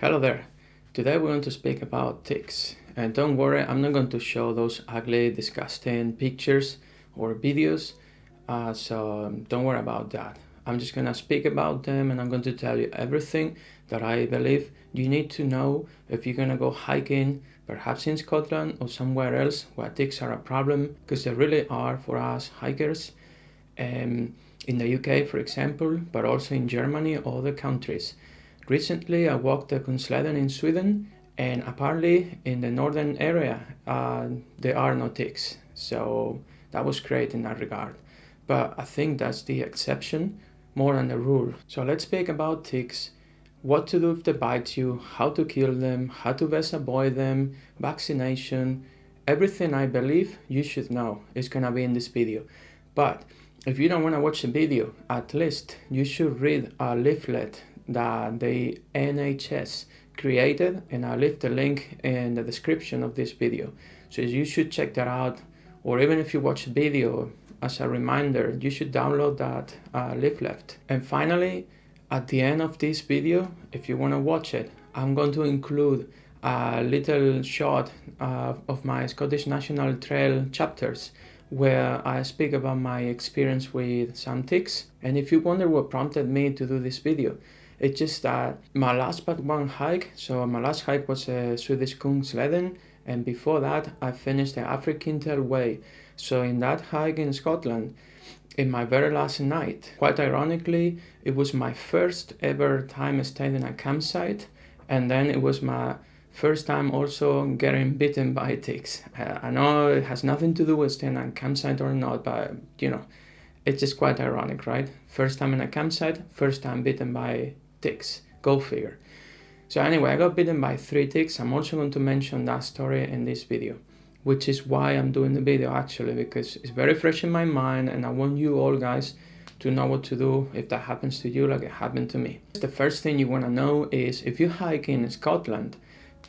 Hello there. Today we're going to speak about ticks. And don't worry, I'm not going to show those ugly, disgusting pictures or videos. So don't worry about that. I'm just going to speak about them and I'm going to tell you everything that I believe you need to know if you're going to go hiking, perhaps in Scotland or somewhere else where ticks are a problem, because they really are for us hikers. In the UK, for example, but also in Germany or other countries. Recently, I walked the Kintail in Sweden, and apparently in the northern area, there are no ticks. So that was great in that regard. But I think that's the exception more than the rule. So let's speak about ticks, what to do if they bite you, how to kill them, how to best avoid them, vaccination, everything I believe you should know is gonna be in this video. But if you don't want to watch the video, at least you should read a leaflet that the NHS created, and I'll leave the link in the description of this video. So you should check that out, or even if you watch the video, as a reminder, you should download that leaflet. And finally, at the end of this video, if you want to watch it, I'm going to include a little shot of my Scottish National Trail chapters where I speak about my experience with some ticks. And if you wonder what prompted me to do this video, it's just that my last but one hike, so my last hike was a Swedish Kungsleden, and before that I finished the Affric Kintail way. So in that hike in Scotland, in my very last night, quite ironically, it was my first ever time staying in a campsite, and then it was my first time also getting bitten by ticks. I know it has nothing to do with staying on a campsite or not, but it's just quite ironic, right? First time in a campsite, first time bitten by ticks. Go figure. So anyway, I got bitten by 3 ticks. I'm also going to mention that story in this video, which is why I'm doing the video actually, because it's very fresh in my mind and I want you all guys to know what to do if that happens to you like it happened to me. The first thing you want to know is if you hike in Scotland,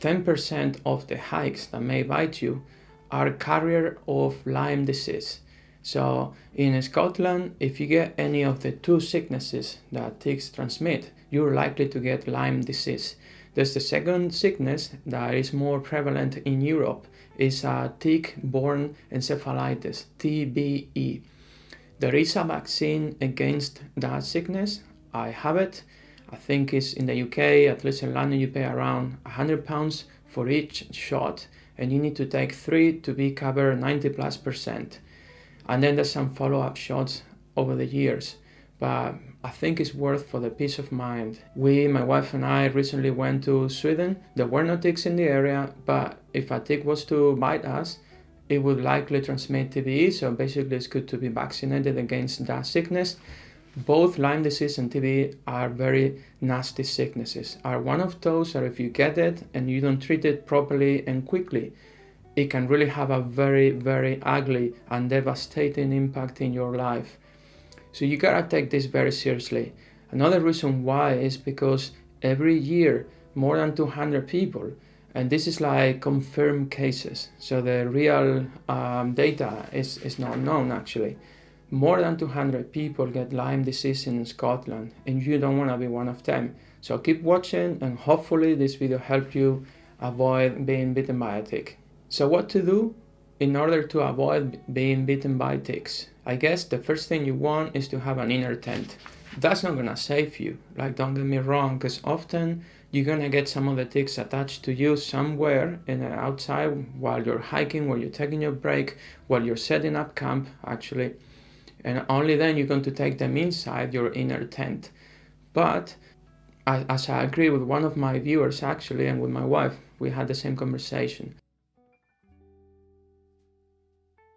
10% of the hikes that may bite you are carrier of Lyme disease. So in Scotland, if you get any of the 2 sicknesses that ticks transmit, you're likely to get Lyme disease. There's the second sickness that is more prevalent in Europe, is tick-borne encephalitis, TBE. There is a vaccine against that sickness. I have it. I think it's in the UK, at least in London, you pay around £100 for each shot, and you need to take 3 to be covered 90+%. And then there's some follow-up shots over the years, but I think it's worth for the peace of mind. My wife and I, recently went to Sweden. There were no ticks in the area, but if a tick was to bite us, it would likely transmit TBE, so basically it's good to be vaccinated against that sickness. Both Lyme disease and TB are very nasty sicknesses, are one of those that if you get it and you don't treat it properly and quickly, it can really have a very, very ugly and devastating impact in your life. So you gotta take this very seriously. Another reason why is because every year more than 200 people, and this is like confirmed cases, so the real data is not known actually. More than 200 people get Lyme disease in Scotland, and you don't want to be one of them. So keep watching, and hopefully this video helped you avoid being bitten by a tick. So what to do in order to avoid being bitten by ticks? I guess the first thing you want is to have an inner tent. That's not gonna save you, like don't get me wrong, because often you're gonna get some of the ticks attached to you somewhere outside while you're hiking, while you're taking your break, while you're setting up camp actually. And only then you're going to take them inside your inner tent. But as I agree with one of my viewers actually, and with my wife, we had the same conversation.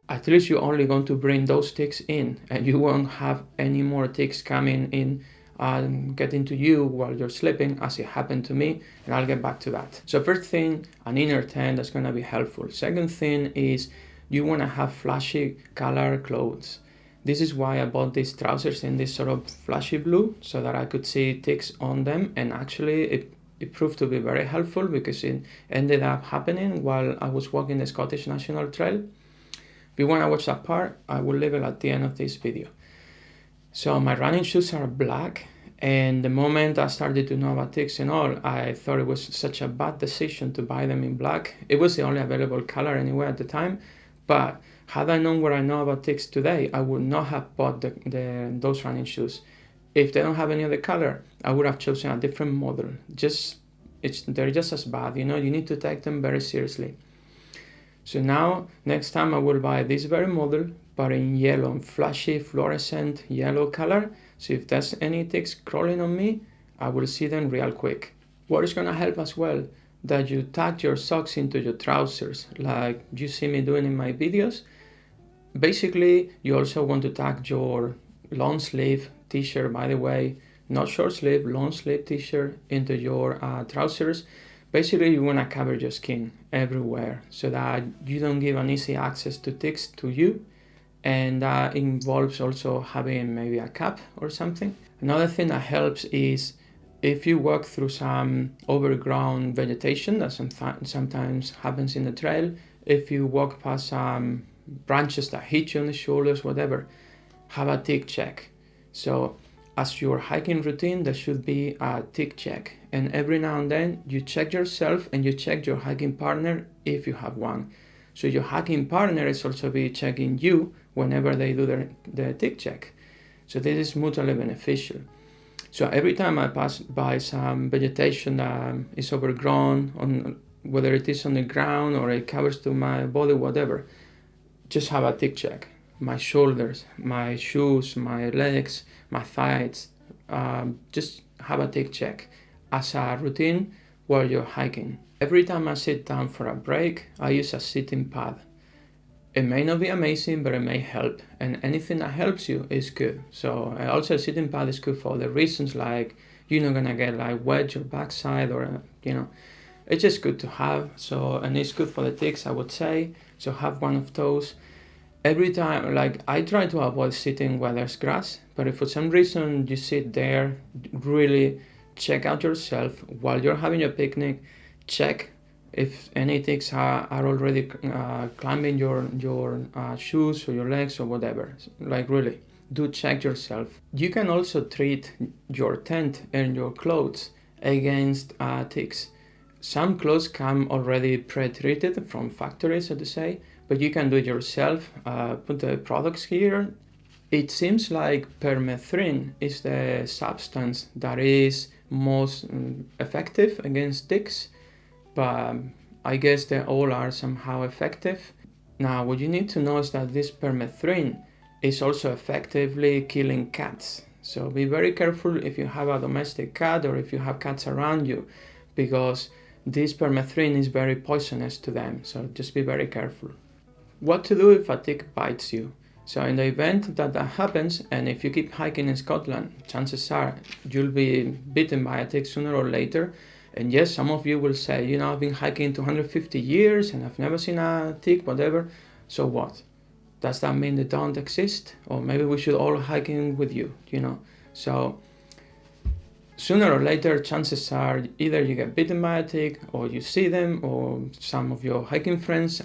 At least you're only going to bring those ticks in, and you won't have any more ticks coming in and getting to you while you're sleeping, as it happened to me, and I'll get back to that. So first thing, an inner tent, that's going to be helpful. Second thing is you want to have flashy color clothes. This is why I bought these trousers in this sort of flashy blue, so that I could see ticks on them, and actually it proved to be very helpful because it ended up happening while I was walking the Scottish National Trail. If you want to watch that part, I will leave it at the end of this video. So my running shoes are black, And the moment I started to know about ticks and all, I thought it was such a bad decision to buy them in black. It was the only available color anyway at the time. But had I known what I know about ticks today, I would not have bought those running shoes. If they don't have any other color, I would have chosen a different model. They're just as bad, you need to take them very seriously. So now, next time I will buy this very model, but in yellow, flashy fluorescent yellow color. So if there's any ticks crawling on me, I will see them real quick. What is gonna help as well, that you tuck your socks into your trousers, like you see me doing in my videos. Basically, you also want to tuck your long sleeve t-shirt, by the way, not short sleeve, long sleeve t-shirt into your trousers. Basically, you want to cover your skin everywhere so that you don't give an easy access to ticks to you, and that involves also having maybe a cap or something. Another thing that helps is if you walk through some overgrown vegetation that sometimes happens in the trail, if you walk past some branches that hit you on the shoulders, whatever, have a tick check. So as your hiking routine, there should be a tick check. And every now and then you check yourself and you check your hiking partner if you have one. So your hiking partner is also be checking you whenever they do their tick check. So this is mutually beneficial. So every time I pass by some vegetation that is overgrown, whether it is on the ground or it covers to my body, whatever, just have a tick check. My shoulders, my shoes, my legs, my thighs, just have a tick check as a routine while you're hiking. Every time I sit down for a break, I use a sitting pad. It may not be amazing, but it may help, and anything that helps you is good. So also a sitting pad is good for other reasons, like you're not gonna get like wet your backside, or it's just good to have. So, and it's good for the ticks, I would say. So have one of those. Every time, like I try to avoid sitting where there's grass, but if for some reason you sit there, really check out yourself while you're having your picnic. Check if any ticks are already climbing your shoes or your legs or whatever. Like really, do check yourself. You can also treat your tent and your clothes against ticks. Some clothes come already pre-treated from factories, so to say, but you can do it yourself. Put the products here. It seems like permethrin is the substance that is most effective against ticks, but I guess they all are somehow effective. Now, what you need to know is that this permethrin is also effectively killing cats. So be very careful if you have a domestic cat or if you have cats around you, because this permethrin is very poisonous to them. So just be very careful. What to do if a tick bites you? So in the event that happens, and if you keep hiking in Scotland, chances are you'll be bitten by a tick sooner or later. And yes, some of you will say, I've been hiking 250 years and I've never seen a tick, whatever. So what? Does that mean they don't exist? Or maybe we should all hiking with you, So sooner or later, chances are either you get bitten by a tick, or you see them, or some of your hiking friends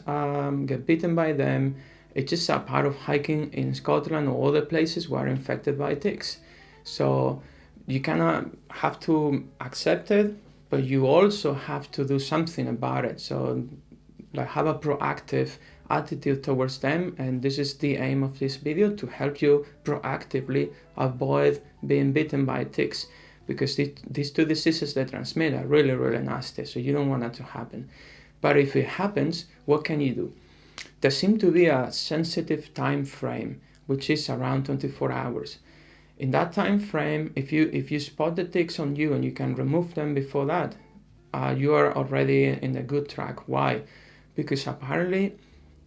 get bitten by them. It's just a part of hiking in Scotland or other places where are infected by ticks. So you kind of have to accept it, but you also have to do something about it. So like have a proactive attitude towards them, and this is the aim of this video, to help you proactively avoid being bitten by ticks, because these two diseases they transmit are really, really nasty, so you don't want that to happen. But if it happens, what can you do? There seems to be a sensitive time frame, which is around 24 hours. In that time frame, if you spot the ticks on you and you can remove them before that, you are already in a good track. Why? Because apparently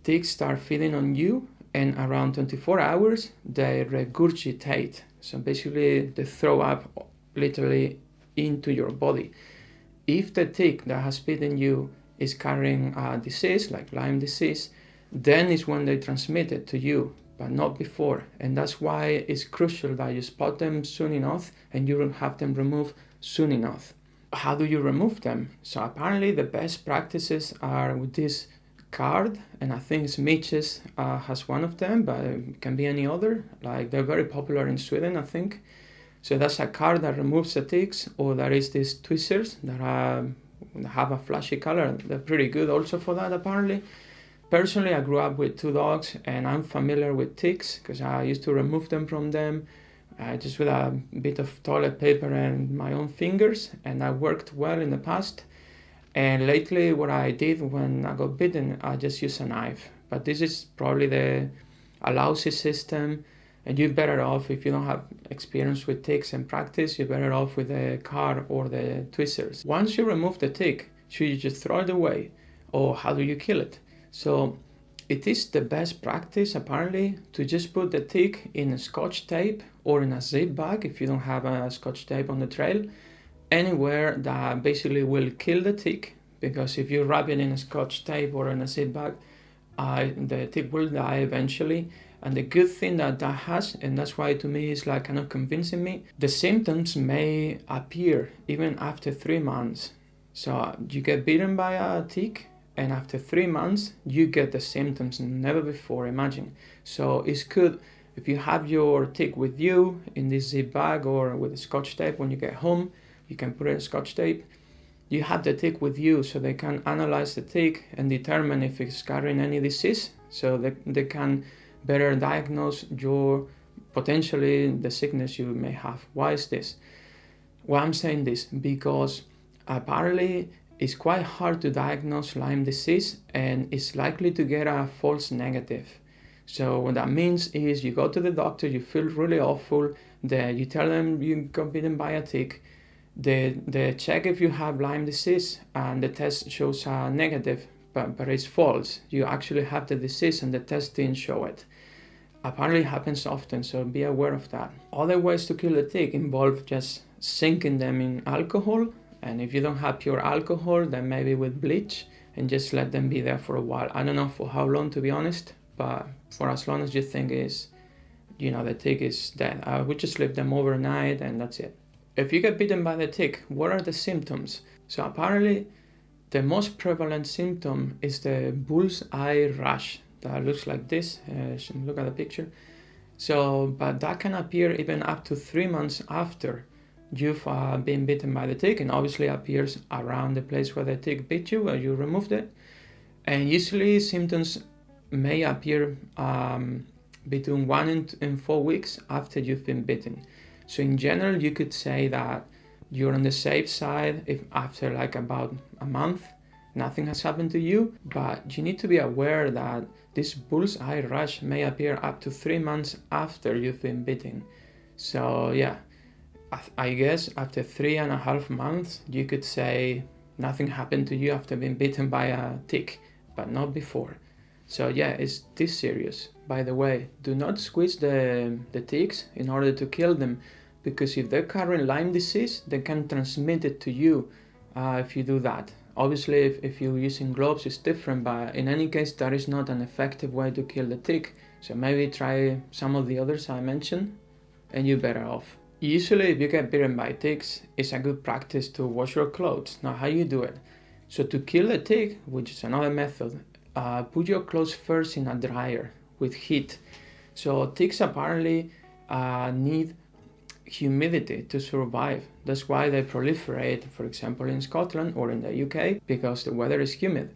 ticks start feeding on you, and around 24 hours they regurgitate. So basically they throw up literally into your body. If the tick that has bitten you is carrying a disease like Lyme disease, then is when they transmit it to you, but not before. And that's why it's crucial that you spot them soon enough and you will have them removed soon enough. How do you remove them? So apparently the best practices are with this card, and I think Mitch's has one of them, but it can be any other. Like they're very popular in Sweden, I think. So that's a card that removes the ticks, or there is these tweezers that have a flashy color. They're pretty good also for that, apparently. Personally, I grew up with 2 dogs, and I'm familiar with ticks because I used to remove them from them just with a bit of toilet paper and my own fingers, and that worked well in the past. And lately, what I did when I got bitten, I just used a knife. But this is probably a lousy system, and you're better off if you don't have experience with ticks and practice. You're better off with the card or the tweezers. Once you remove the tick, should you just throw it away, or how do you kill it? So it is the best practice, apparently, to just put the tick in a scotch tape or in a zip bag if you don't have a scotch tape on the trail, anywhere that basically will kill the tick, because if you wrap it in a scotch tape or in a zip bag, the tick will die eventually. And the good thing that has, and that's why to me it's like kind of convincing me, the symptoms may appear even after 3 months. So you get bitten by a tick, and after 3 months you get the symptoms never before imagined. So it's good if you have your tick with you in this zip bag or with a scotch tape. When you get home, you can put it in scotch tape. You have the tick with you, so they can analyze the tick and determine if it's carrying any disease, so they can better diagnose your potentially the sickness you may have. Why is this? Well, I'm saying this because apparently it's quite hard to diagnose Lyme disease, and it's likely to get a false negative. So what that means is you go to the doctor, you feel really awful, you tell them you got bitten by a tick, they check if you have Lyme disease, and the test shows a negative, but it's false. You actually have the disease and the test didn't show it. Apparently it happens often, so be aware of that. Other ways to kill a tick involve just sinking them in alcohol, and if you don't have pure alcohol, then maybe with bleach, and just let them be there for a while. I don't know for how long, to be honest, but for as long as you think the tick is dead. I would just leave them overnight and that's it. If you get bitten by the tick, what are the symptoms? So apparently the most prevalent symptom is the bullseye rash that looks like this. Look at the picture. So, but that can appear even up to 3 months after you've been bitten by the tick, and obviously appears around the place where the tick bit you, where you removed it. And usually symptoms may appear between 1 and 4 weeks after you've been bitten. So in general, you could say that you're on the safe side if after like about a month, nothing has happened to you, but you need to be aware that this bullseye rash may appear up to 3 months after you've been bitten. So yeah, I guess after 3.5 months, you could say nothing happened to you after being bitten by a tick, but not before. So yeah, it's this serious. By the way, do not squeeze the ticks in order to kill them, because if they're carrying Lyme disease, they can transmit it to you if you do that. Obviously, if you're using gloves, it's different, but in any case, that is not an effective way to kill the tick. So maybe try some of the others I mentioned, and you're better off. Usually, if you get bitten by ticks, it's a good practice to wash your clothes. Now, how you do it? So to kill a tick, which is another method, put your clothes first in a dryer with heat. So ticks apparently need humidity to survive. That's why they proliferate, for example, in Scotland or in the UK, because the weather is humid.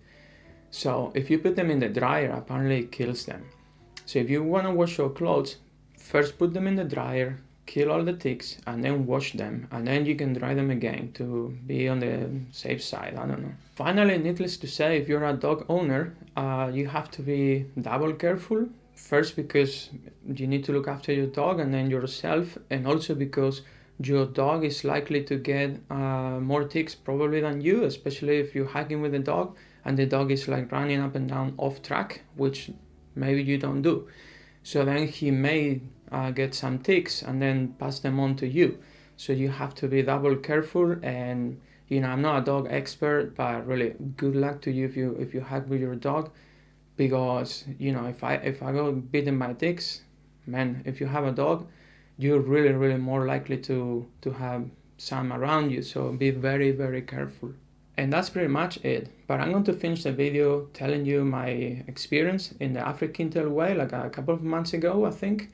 So if you put them in the dryer, apparently it kills them. So if you want to wash your clothes, first put them in the dryer, kill all the ticks, and then wash them, and then you can dry them again to be on the safe side. I don't know. Finally, needless to say, if you're a dog owner, you have to be double careful. First, because you need to look after your dog and then yourself, and also because your dog is likely to get more ticks probably than you, especially if you're hiking with the dog and the dog is like running up and down off track, which maybe you don't do. So then he may get some ticks and then pass them on to you. So you have to be double careful. And I'm not a dog expert, but really good luck to you if you hike with your dog, because if I go bitten by ticks, man, if you have a dog, you're really more likely to have some around you. So be very, very careful. And that's pretty much it. But I'm going to finish the video telling you my experience in the Affric Kintail way, like a couple of months ago, I think.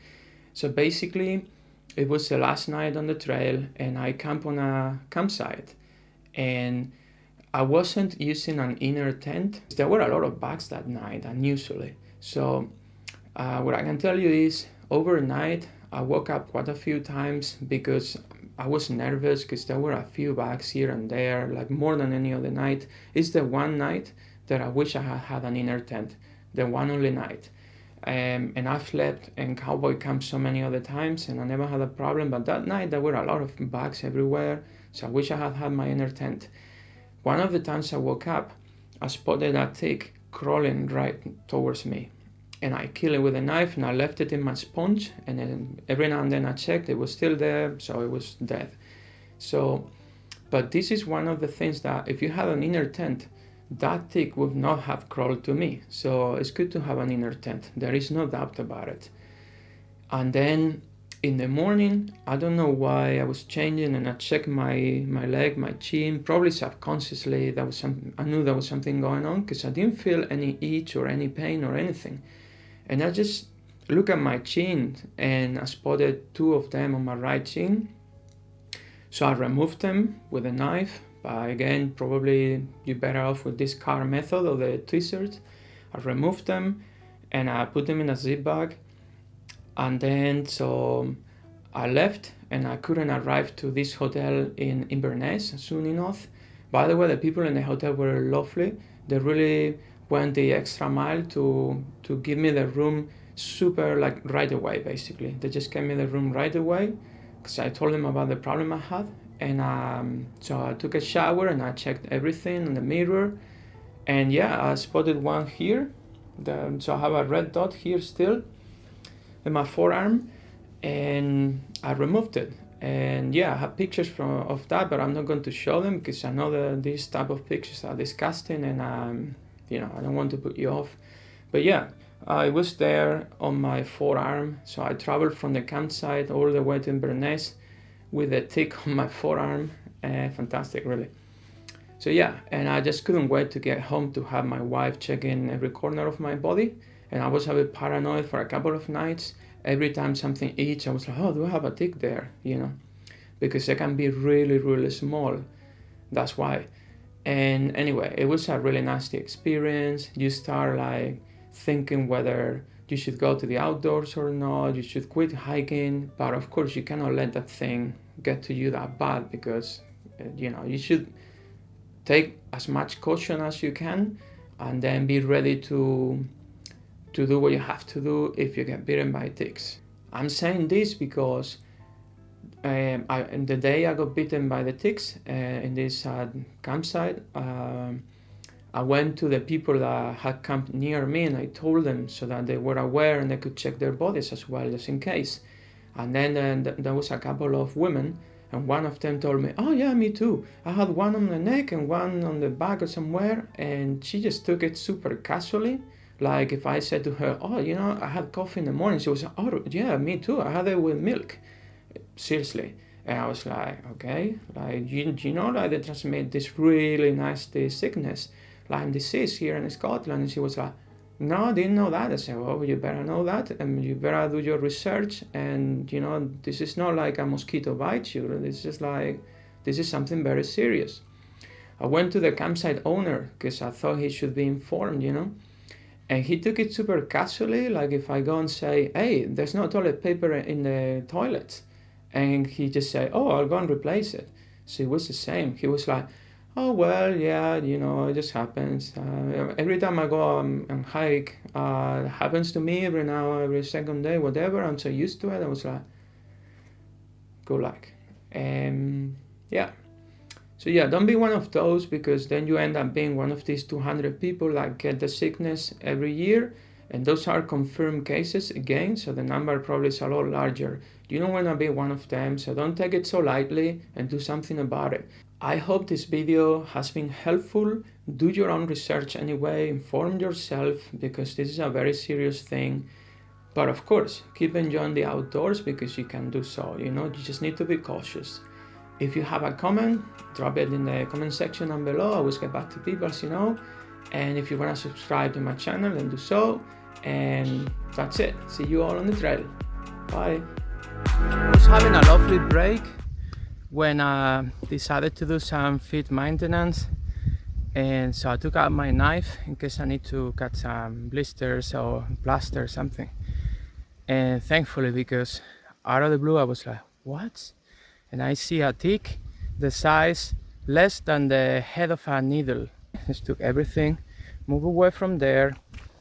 So basically, it was the last night on the trail, and I camped on a campsite, and I wasn't using an inner tent. There were a lot of bugs that night, unusually. So what I can tell you is, overnight I woke up quite a few times because I was nervous because there were a few bugs here and there, like more than any other night. It's the one night that I wish I had had an inner tent, the one only night. And I've slept in cowboy camp so many other times and I never had a problem, but that night there were a lot of bugs everywhere, so I wish I had had my inner tent. One of the times I woke up, I spotted a tick crawling right towards me, and I killed it with a knife, and I left it in my sponge, and then every now and then I checked, it was still there, so it was dead. So, but this is one of the things that if you had an inner tent, that tick would not have crawled to me. So it's good to have an inner tent. There is no doubt about it. And then in the morning, I don't know why, I was changing and I checked my leg, my chin, probably subconsciously. I knew there was something going on because I didn't feel any itch or any pain or anything. And I just looked at my chin and I spotted 2 of them on my right chin. So I removed them with a knife. But again, probably you're better off with this car method or the tweezers. I removed them and I put them in a zip bag. And then so I left and I couldn't arrive to this hotel in Inverness soon enough. By the way, the people in the hotel were lovely. They really went the extra mile to give me the room super, like right away, basically. They just gave me the room right away because I told them about the problem I had. And so I took a shower and I checked everything in the mirror. And yeah, I spotted one here. So I have a red dot here still in my forearm, and I removed it. And yeah, I have pictures of that, but I'm not going to show them because I know that these type of pictures are disgusting, and I don't want to put you off. But yeah, I was there on my forearm, so I traveled from the campsite all the way to Inverness with a tick on my forearm. Fantastic, really. So yeah, and I just couldn't wait to get home to have my wife check in every corner of my body. And I was a bit paranoid for a couple of nights. Every time something itched, I was like, oh, do I have a tick there? Because they can be really, really small. That's why. And anyway, it was a really nasty experience. You start like thinking whether you should go to the outdoors or not, you should quit hiking. But of course, you cannot let that thing get to you that bad because, you should take as much caution as you can and then be ready to do what you have to do if you get bitten by ticks. I'm saying this because the day I got bitten by the ticks in this campsite, I went to the people that had camped near me and I told them so that they were aware and they could check their bodies as well, just in case. And then there was a couple of women, and one of them told me, oh yeah, me too. I had one on the neck and one on the back or somewhere, and she just took it super casually. Like if I said to her, oh, I had coffee in the morning, she was like, oh yeah, me too, I had it with milk. Seriously. And I was like, okay, like you know that they transmit this really nasty sickness, Lyme disease here in Scotland. And she was like, no, I didn't know that. I said, well, you better know that, and you better do your research. And this is not like a mosquito bites you. It's just like, this is something very serious. I went to the campsite owner because I thought he should be informed, And he took it super casually, like if I go and say, hey, there's no toilet paper in the toilets. And he just said, oh, I'll go and replace it. So it was the same. He was like, oh, well, yeah, it just happens. Every time I go and hike, it happens to me every second day, whatever. I'm so used to it. I was like, good luck. Yeah. So yeah, don't be one of those, because then you end up being one of these 200 people that get the sickness every year, and those are confirmed cases again, so the number probably is a lot larger. You don't want to be one of them, so don't take it so lightly and do something about it. I hope this video has been helpful. Do your own research anyway, inform yourself, because this is a very serious thing. But of course, keep enjoying the outdoors because you can do so, you just need to be cautious. If you have a comment, drop it in the comment section down below. I always get back to people, as you know. And if you want to subscribe to my channel, then do so. And that's it. See you all on the trail. Bye. I was having a lovely break when I decided to do some feet maintenance, and so I took out my knife in case I need to cut some blisters or plaster or something. And thankfully, because out of the blue I was like, what? And I see a tick the size less than the head of a needle. Just took everything, moved away from there.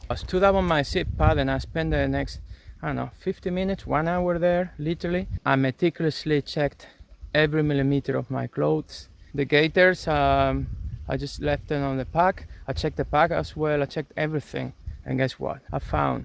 I stood up on my sit pad and I spent the next, I don't know, 50 minutes, 1 hour there, literally. I meticulously checked every millimeter of my clothes. The gaiters, I just left them on the pack. I checked the pack as well, I checked everything. And guess what? I found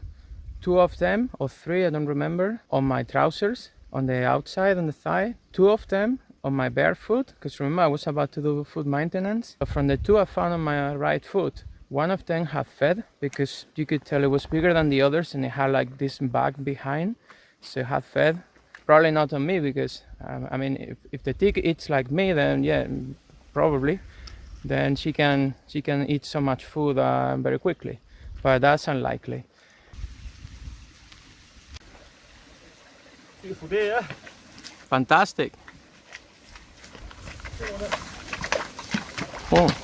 2 of them, or 3, I don't remember, on my trousers, on the outside, on the thigh. 2 of them on my bare foot, because remember I was about to do foot maintenance. But from the 2 I found on my right foot, 1 of them had fed, because you could tell it was bigger than the others and it had like this bag behind, so it had fed. Probably not on me, because I mean, if the tick eats like me, then yeah, probably. Then she can eat so much food very quickly, but that's unlikely. Beautiful day, yeah? Fantastic. Oh.